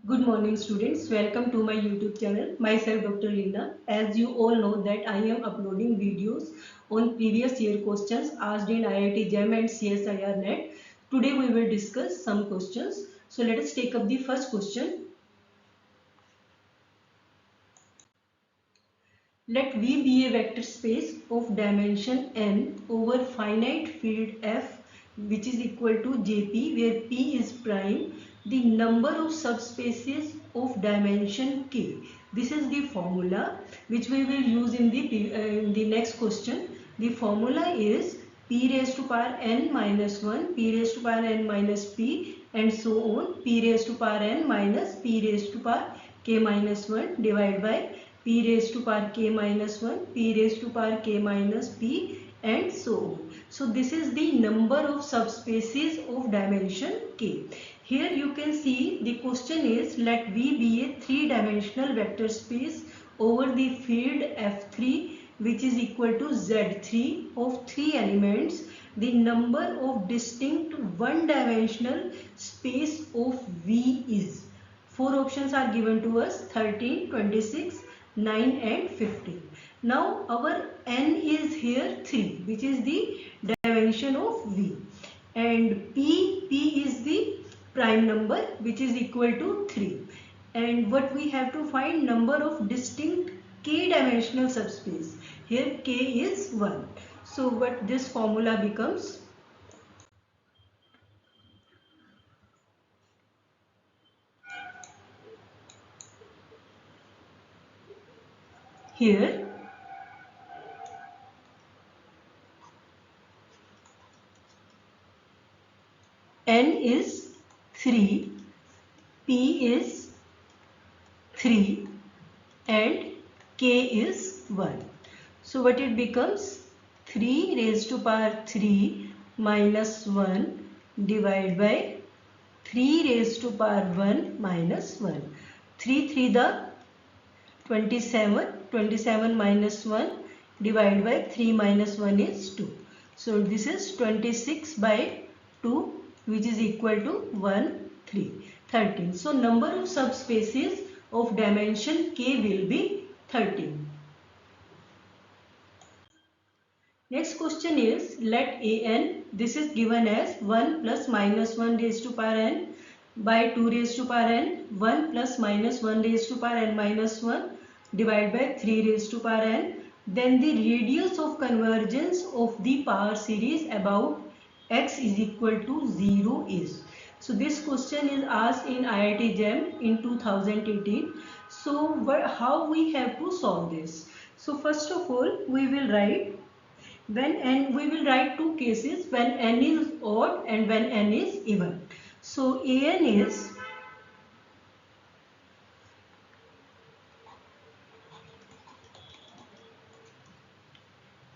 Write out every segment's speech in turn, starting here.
Good morning students, welcome to my YouTube channel. Myself Dr. Leena. As you all know that I am uploading videos on previous year questions asked in IIT JAM and CSIR NET. Today we will discuss some questions. So let us take up the first question. Let V be a vector space of dimension n over finite field F which is equal to Jp where P is prime, the number of subspaces of dimension k. This is the formula which we will use in the next question. The formula is P raised to power n minus 1, P raised to power n minus P and so on, P raised to power n minus P raised to power k minus 1 divided by P raised to power k minus 1, P raised to power k minus P and so on. So this is the number of subspaces of dimension k. Here you can see the question is let V be a three-dimensional vector space over the field F3 which is equal to Z3 of three elements. The number of distinct one-dimensional space of V is. Four options are given to us 13, 26, 9 and 15. Now our n is here 3 which is the dimension of V and P is the prime number which is equal to 3 and what we have to find number of distinct k dimensional subspace. Here k is 1. So what this formula becomes, here n is 3, P is 3 and k is 1. So what it becomes, 3 raised to power 3 minus 1 divided by 3 raised to power 1 minus 1. 3 the 27, 27 minus 1 divided by 3 minus 1 is 2. So this is 26 by 2 which is equal to 1, 3, 13. So number of subspaces of dimension k will be 13. Next question is let an, this is given as 1 plus minus 1 raised to power n by 2 raised to power n, 1 plus minus 1 raised to power n minus 1 divided by 3 raised to power n. Then the radius of convergence of the power series about x is equal to 0 is. So this question is asked in IIT JAM in 2018. So how we have to solve this? So first of all we will write when n, we will write two cases when n is odd and when n is even. So an is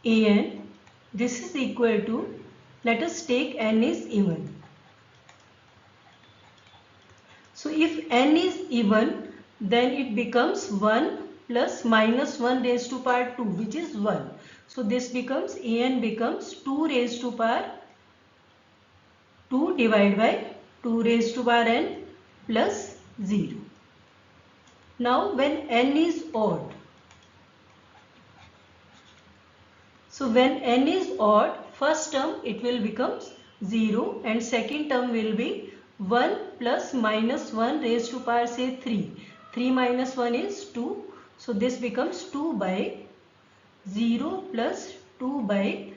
an, this is equal to, let us take n is even. So if n is even then it becomes 1 plus minus 1 raised to power 2 which is 1. So this becomes an becomes 2 raised to power 2 divided by 2 raised to power n plus 0. Now when n is odd, so when n is odd, first term it will become 0 and second term will be 1 plus minus 1 raised to power say 3. 3 minus 1 is 2. So this becomes 2 by 0 plus 2 by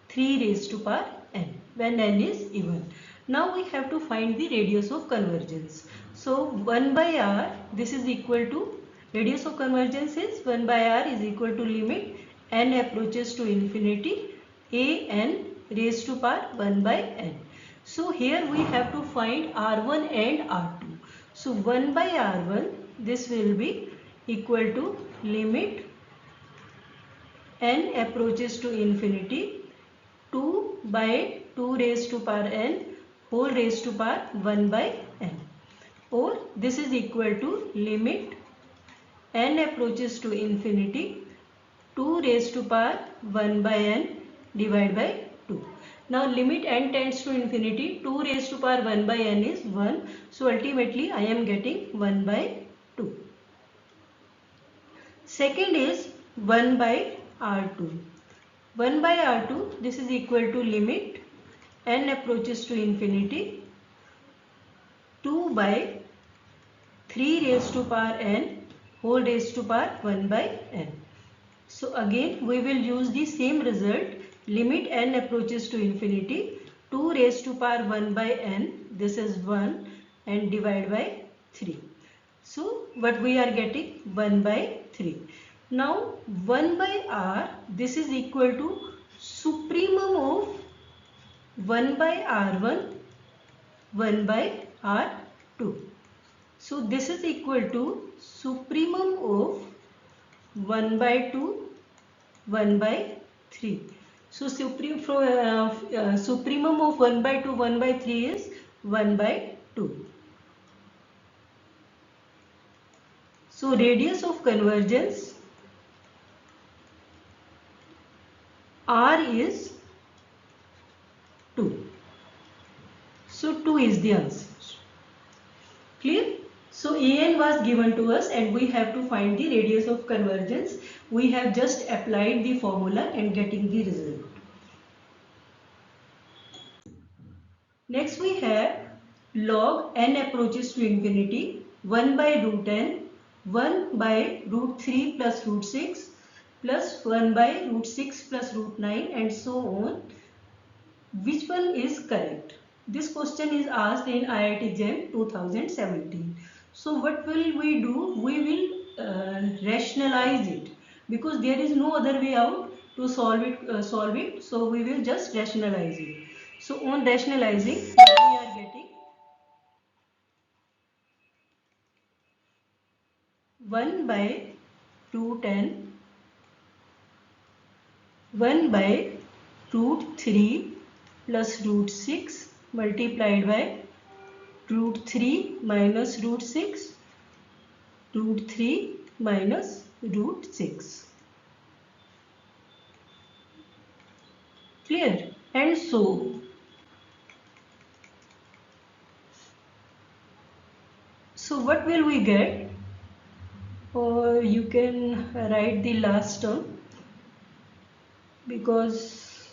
3 raised to power n when n is even. Now we have to find the radius of convergence. So 1 by r, this is equal to, radius of convergence is 1 by r is equal to limit n approaches to infinity a n raised to power 1 by n. So here we have to find r1 and r2. So 1 by r1, this will be equal to limit n approaches to infinity 2 by 2 raised to power n whole raised to power 1 by n, or this is equal to limit n approaches to infinity 2 raised to power 1 by n divided by 2. Now limit n tends to infinity, 2 raised to power 1 by n is 1. So ultimately I am getting 1 by 2. Second is 1 by R2. 1 by R2, this is equal to limit n approaches to infinity, 2 by 3 raised to power n whole raised to power 1 by n. So again we will use the same result, limit n approaches to infinity, 2 raised to power 1 by n, this is 1, and divide by 3. So what we are getting, 1 by 3. Now 1 by r, this is equal to supremum of 1 by r1, 1 by r2. So this is equal to supremum of 1 by 2, 1 by 3. So supremum of 1 by 2, 1 by 3 is 1 by 2. So radius of convergence R is 2. So 2 is the answer. Clear? So AN was given to us and we have to find the radius of convergence. We have just applied the formula and getting the result. Next we have log n approaches to infinity, 1 by root n, 1 by root 3 plus root 6 plus 1 by root 6 plus root 9 and so on. Which one is correct? This question is asked in IIT JEM 2017. So what will we do? We will rationalize it because there is no other way out to solve it. So we will just rationalize it. So on rationalizing, what we are getting, 1 by root n, 1 by root 3 plus root 6 multiplied by root 3 minus root 6, root 3 minus root 6. Clear? And so what will we get? Or you can write the last term because,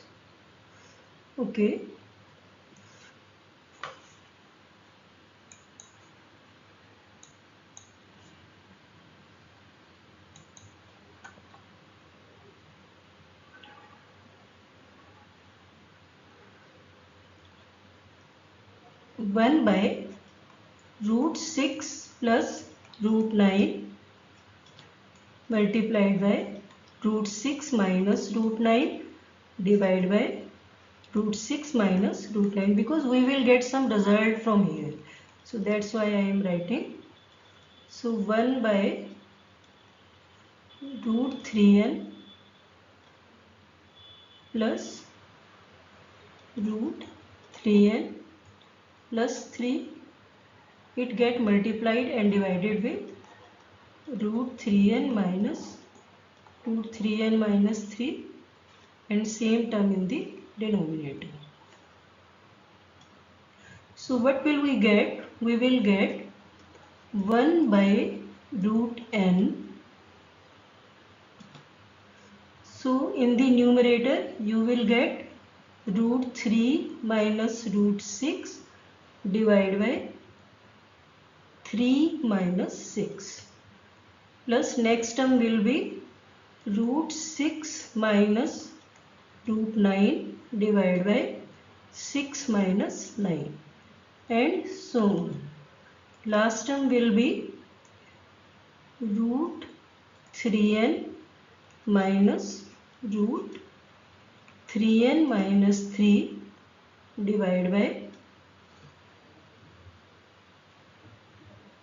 okay. One by root 6 plus root 9 multiplied by root 6 minus root 9 divided by root 6 minus root 9 because we will get some result from here. So that's why I am writing. So 1 by root 3n plus root 3n plus 3, it get multiplied and divided with root 3n minus root 3n minus 3 and same term in the denominator. So what will we get? We will get 1 by root n. So in the numerator you will get root 3 minus root 6 divided by 3 minus 6 plus next term will be root 6 minus root 9 divided by 6 minus 9 and so on. Last term will be root 3n minus root 3n minus 3 divided by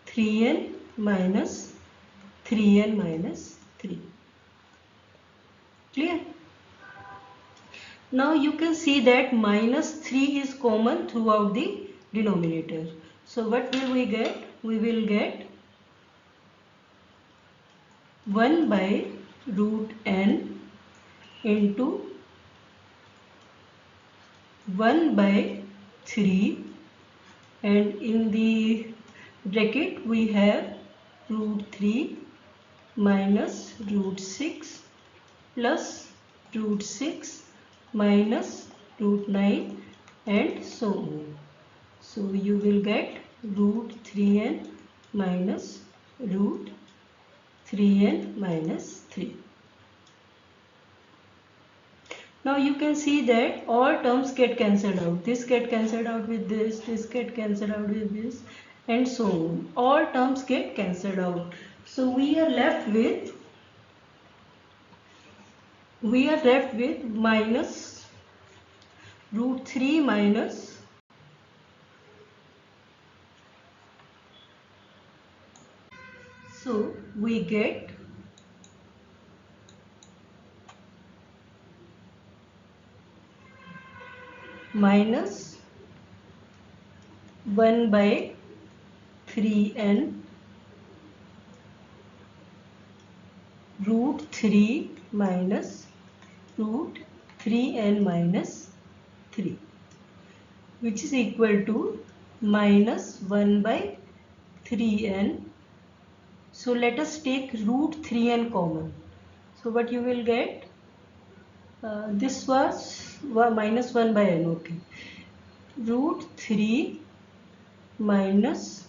3n minus 3n minus 3. Clear? Now you can see that minus 3 is common throughout the denominator. So what will we get? We will get 1 by root n into 1 by 3, and in the bracket we have root 3 minus root 6 plus root 6 minus root 9 and so on. So you will get root 3n minus root 3n minus 3. Now you can see that all terms get cancelled out. This get cancelled out with this get cancelled out with this, and so on. All terms get cancelled out. So we are left with minus root 3 minus so we get minus 1 by 3n root 3 minus root 3n minus 3, which is equal to minus 1 by 3n. So let us take root 3n common. So what you will get, this was minus 1 by n, okay. Root 3 minus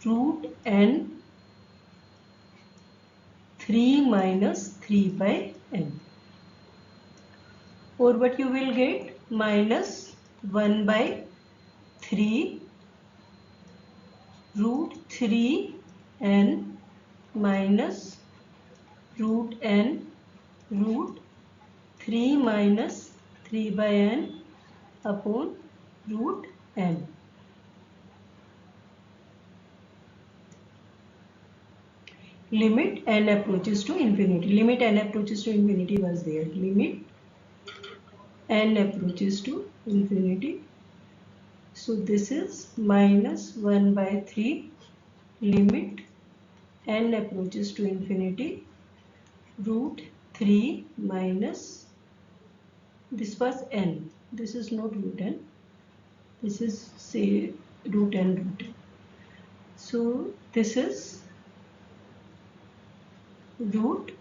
root n 3 minus 3 by n. Or what you will get, minus 1 by 3 root 3 n minus root n root 3 minus 3 by n upon root n. Limit n approaches to infinity. Limit n approaches to infinity was there. Limit n approaches to infinity. So this is minus 1 by 3 limit n approaches to infinity root 3 minus, this was n, this is not root n, this is say root n root n. So this is root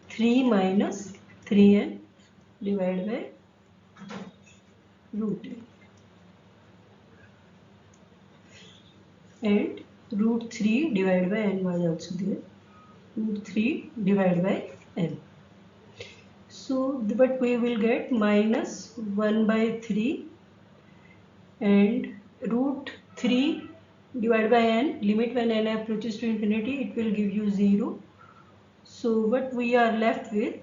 3 minus 3n divided by root n, and root 3 divided by n was also there, root 3 divided by n. So but we will get minus 1 by 3 and root 3 divided by n, limit when n approaches to infinity, it will give you 0. So what we are left with,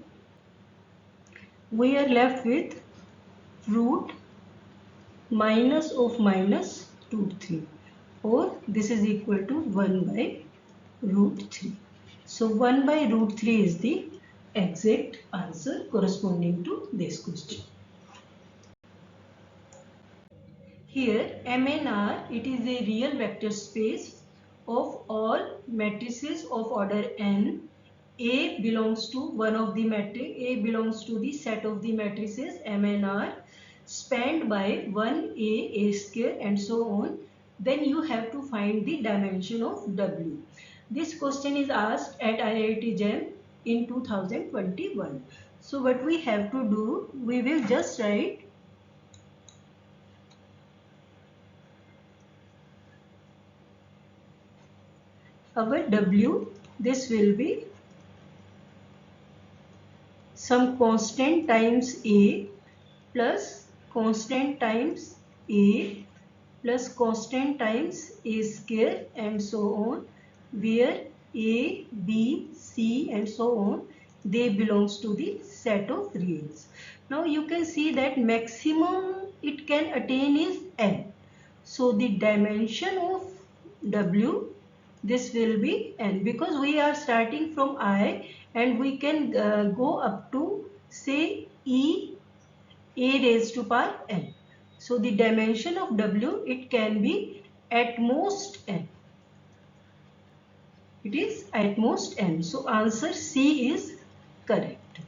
root minus of minus root 3, or this is equal to 1 by root 3. So 1 by root 3 is the exact answer corresponding to this question. Here MNR, it is a real vector space of all matrices of order n. A belongs to one of the matrix, A belongs to the set of the matrices MNR spanned by 1A, A square and so on. Then you have to find the dimension of W. This question is asked at IIT JAM in 2021. So what we have to do, we will just write our W. This will be some constant times A plus constant times A plus constant times A square and so on, where A, B, C and so on, they belongs to the set of reals. Now you can see that maximum it can attain is n. So the dimension of W, this will be n, because we are starting from I and we can go up to say E a raised to power n. So the dimension of W, it can be at most n. It is at most n. So answer C is correct.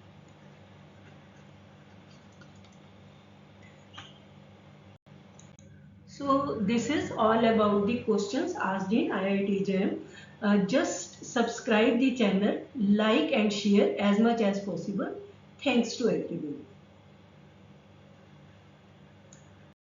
this is all about the questions asked in IIT JM. Just subscribe the channel, like and share as much as possible. Thanks to everyone.